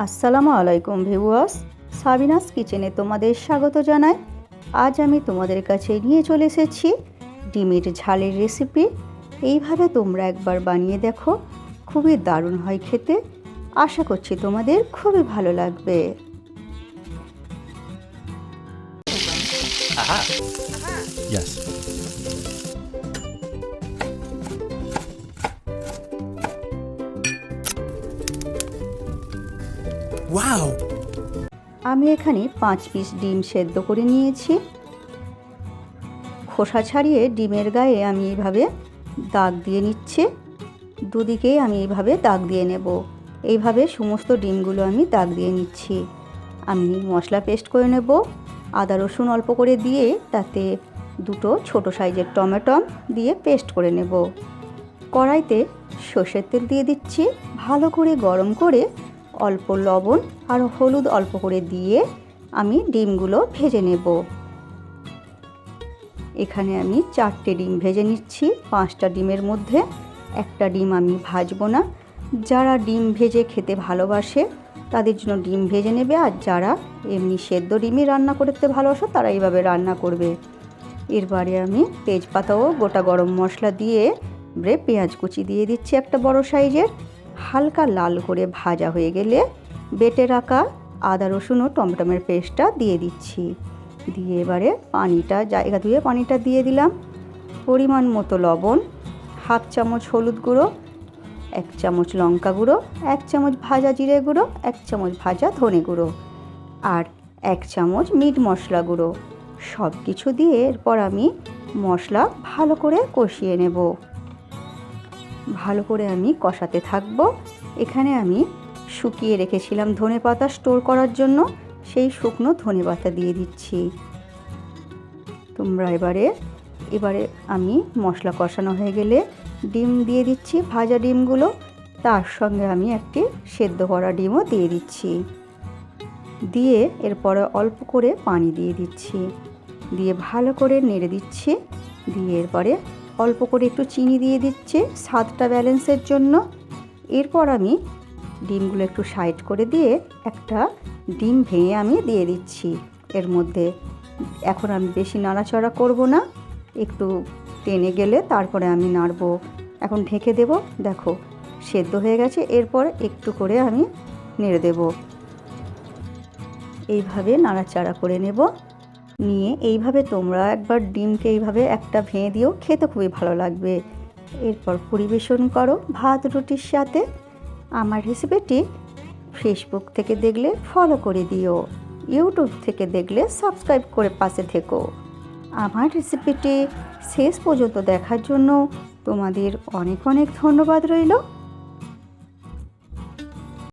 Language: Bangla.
আসসালামু আলাইকুম ভিউয়ার্স, সাবিনাস কিচেনে তোমাদের স্বাগত জানাই। আজ আমি তোমাদের কাছে নিয়ে চলে এসেছি ডিমের ঝালের রেসিপি। এইভাবে তোমরা একবার বানিয়ে দেখো, খুবই দারুণ হয় খেতে। আশা করছি তোমাদের খুবই ভালো লাগবে। Yes. Wow! আমি এখানে 5 পিস ডিম সেদ্ধ করে নিয়েছি। খোসা ছাড়িয়ে ডিমের গায়ে আমি এইভাবে দাগ দিয়ে নিচ্ছি। দুদিকেই আমি এইভাবে দাগ দিয়ে নেব। এইভাবে সমস্ত ডিমগুলো আমি দাগ দিয়ে নিচ্ছি। আমি মশলা পেস্ট করে নেব। আদা রসুন অল্প করে দিয়ে তাতে দুটো ছোট সাইজের টমেটো দিয়ে পেস্ট করে নেব। কড়াইতে সর্ষের তেল দিয়ে দিচ্ছি। ভালো করে গরম করে অল্প লবণ আর হলুদ অল্প করে দিয়ে আমি ডিমগুলো ভেজে নেব। এখানে আমি 4টে ডিম ভেজে নিচ্ছি। 5টা ডিমের মধ্যে একটা ডিম আমি ভাজবো না। যারা ডিম ভেজে খেতে ভালোবাসে তাদের জন্য ডিম ভেজে নেবে, আর যারা এমনি সেদ্ধ ডিমই রান্না করতে ভালোবাসে তারা এইভাবে রান্না করবে। এরপরে আমি তেজপাতা ও গোটা গরম মশলা দিয়ে পেঁয়াজ কুচি দিয়ে দিচ্ছি একটা বড় সাইজের। হালকা লাল করে ভাজা হয়ে গেলে বেটে রাখা আদা রসুন ও টমেটোর পেস্টটা দিয়ে দিচ্ছি। দিয়ে এবারে জায়গা ধুয়ে পানিটা দিয়ে দিলাম। পরিমাণ মতো লবণ, 1/2 চামচ হলুদ গুঁড়ো, 1 চামচ লঙ্কা গুঁড়ো, 1 চামচ ভাজা জিরে গুঁড়ো, 1 চামচ ভাজা ধনে গুঁড়ো আর 1 চামচ মিট মশলা গুঁড়ো সব কিছু দিয়ে এরপর আমি মশলা ভালো করে কষিয়ে নেব। ভালো করে আমি কষাতে থাকব। এখানে আমি শুকিয়ে রেখেছিলাম ধনেপাতা স্টোর করার জন্য, সেই শুকনো ধনেপাতা দিয়ে দিচ্ছি। তোমরা এবারে আমি মশলা কষানো হয়ে গেলে ডিম দিয়ে দিচ্ছি, ভাজা ডিমগুলো। তার সঙ্গে আমি একটি সেদ্ধ করা ডিমও দিয়ে দিচ্ছি। দিয়ে এরপরে অল্প করে পানি দিয়ে দিচ্ছি। দিয়ে ভালো করে নেড়ে দিচ্ছি। দিয়ে এরপরে অল্প করে একটু চিনি দিয়ে দিচ্ছি স্বাদটা ব্যালেন্সের জন্য। এরপর আমি ডিমগুলো একটু সাইড করে দিয়ে একটা ডিম ভেঙে আমি দিয়ে দিচ্ছি এর মধ্যে। এখন আমি বেশি নাড়াচাড়া করব না, একটু টেনে গেলে তারপরে আমি নাড়ব। এখন ঢেকে দেব। দেখো সেদ্ধ হয়ে গেছে। এরপর একটু করে আমি নেড়ে দেব। এইভাবে নাড়াচাড়া করে নেব। নিয়ে এইভাবে তোমরা একবার ডিমকে এইভাবে একটা ভেঙে দিও, খেতে খুবই ভালো লাগবে। এরপর পরিবেশন করো ভাত রুটির সাথে। আমার রেসিপিটি ফেসবুক থেকে দেখলে ফলো করে দিও, ইউটিউব থেকে দেখলে সাবস্ক্রাইব করে পাশে থেকো। আমার রেসিপিটি শেষ পর্যন্ত দেখার জন্য তোমাদের অনেক অনেক ধন্যবাদ রইল।